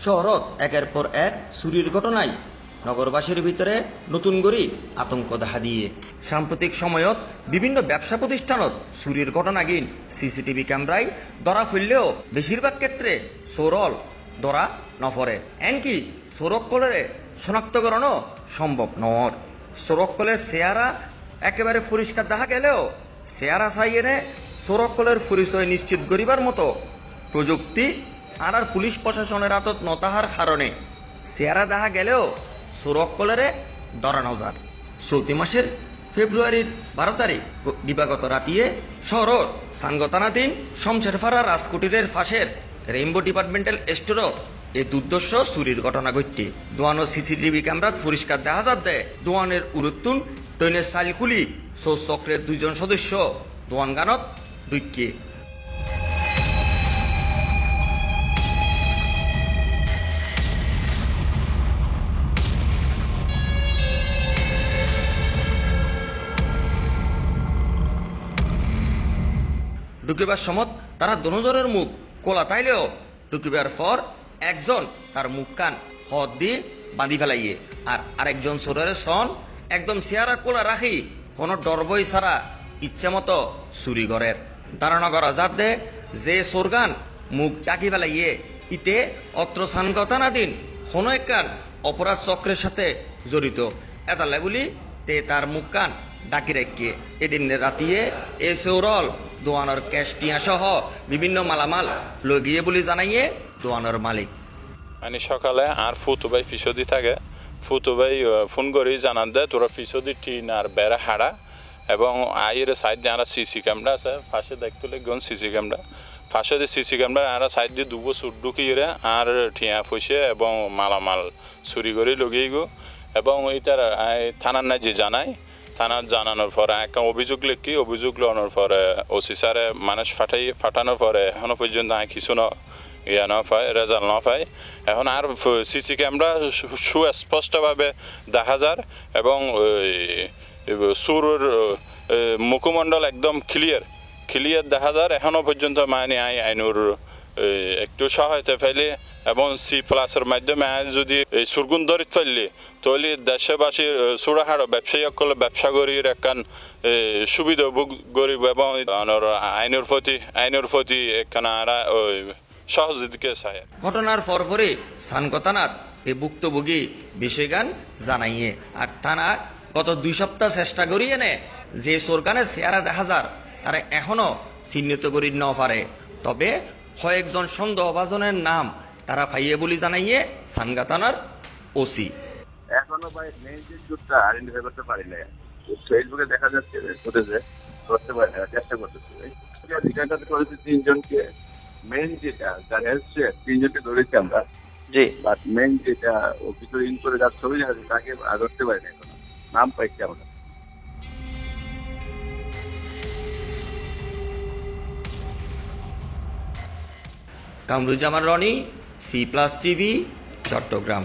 শহরত একের পর এক চুরির ঘটনায় নগরবাসীর ভিতরে নতুন করে আতঙ্ক দেখা দিয়ে সাম্প্রতিক সময়ত বিভিন্ন ব্যবসা প্রতিষ্ঠানত চুরির ঘটনাগিন সিসিটিভি ক্যামেরায় ধরা ফেললেও বেশিরভাগ ক্ষেত্রে চোরল ধরা নপরে এনকি চোরকলের শনাক্তকরণও সম্ভব নয়। চোরকলের চেহারা একেবারে পরিষ্কার দেখা গেলেও চেহারা চাইয়ে চোরকলের পরিচয় নিশ্চিত করিবার মতো প্রযুক্তি আর পুলিশ প্রশাসনের হাতত নতাহার কারণে চেহারা দেখা গেলেও চোরকলেরে ধরানো যায়। চলতি মাসের ফেব্রুয়ারির 12 তারিখ দিবাগত রাতিয়ে শহরের সানগতানাধীন শমশেরপাড়া রাজকুটিরের ফাঁসের রেইনবো ডিপার্টমেন্টাল স্টোরও এই দুর্দর্শ চুরির ঘটনা ঘটছে। দোয়ানো সিসিটিভি ক্যামেরাত পরিষ্কার দেখা যাচ্ছে দোয়ানের উরুত্তুন দৈনের সাইলকুলি চোর চক্রের 2 জন সদস্য দোয়ান গানত ঢুকিয়ে ঢুকিবার সময় তারা দনোজনের মুখ কোলা তাইলেও ঢুকিবার পর একজন তার মুখ কান হদ দিয়ে বাঁধি ফেলাইয়ে আর আরেকজন চোরের সন একদম চেহারা কোলা রাখি কোনো ডরবই ছাড়া ইচ্ছা মতো চুরি ঘরের ধারণা করা যাতে যে চোরগান মুখ ডাকি ফেলাইয়ে ইতে অত্র সানগতানাধীন কোনো একখান অপরাধ চক্রের সাথে জড়িত এতালে বলি তে তার মুখ কান ডাকি রেখে এদিন রাতিয়ে এ চৌরল দোয়ানোর ক্যাশটিয়া সহ বিভিন্ন মালামাল লই গিয়ে বলে জানাইয়ে দোয়ানোর মালিক। মানে সকালে আর ফুতুবাই ফিসদি থাকে, ফুতুবাই ফোন করি জানান দেয় তোরা ফিসদি টিন আর বেড়া হাড়া এবং আইয়ের সাইড দিয়ে আর সিসি ক্যামেরা আছে ফাঁসে দেখতে গন সিসি ক্যামেরা ফাঁসে দিয়ে সিসি ক্যামেরা আর সাইড দিয়ে দুবো সুট ঢুকিয়ে আর ঠিয়া ফুসে এবং মালামাল চুরি করে লগিয়ে গো এবং এইটার থানার নাই যে জানায় থানার জানানোর পরে একটা অভিযোগ লিখি অভিযোগ লানোর পরে ওসি স্যারে মানুষ ফাটানোর পরে এখনো পর্যন্ত কিছু ইয়া না পায় রেজাল্ট না পায়। এখন আর সিসি ক্যামেরা সুস্পষ্টভাবে দেখা যায় এবং সুরের মুখমণ্ডল একদম ক্লিয়ার দেখা যায়। এখনো পর্যন্ত মানে আইনুর একটু সহায়তা পাইলে এবং C+-এর মাধ্যমে যদি এই সুরগুন ধরিত ফেললে তাহলে দেশবাসীর সুরাহাড় ব্যবসায়ীসকলে ব্যবসা করির একখান সুবিধা ভোগ গরিব এবং আইনের প্রতি একখান সহজ দিকে চায়। ঘটনার পরপরে সানগতানাত এই ভুক্তভোগী বিষয়গান জানাইয়ে আর থানা গত 2 সপ্তাহ চেষ্টা করিয়ে নে যে চোরগানের চেহারা দেখা যার তারা এখনো চিহ্নিত করি ন পারে, তবে কয়েকজন সন্দেহভাজনের নাম তারা পাইয়ে বলে জানাইয়ে সানগতানার ওসি। এখনো ভাই মেইন যে চোরটা আইডেন্টিফাই করতে পারি না, ফেসবুকে দেখা যাচ্ছে ফুটেজে করতে পারি না, চেষ্টা করতেছি। জিজ্ঞাসা করেছি 3 জনকে, মেইন যেটা যার এসছে 3 জনকে ধরেছি আমরা জি, বাট মেইন যেটা ও ভিতরে ইন করে যার ছবি দেখা যাচ্ছে তাকে ধরতে পারি না, এখনো নাম পাইছি আমরা। Kamruzzaman Roni, C+ TV, Chittagong.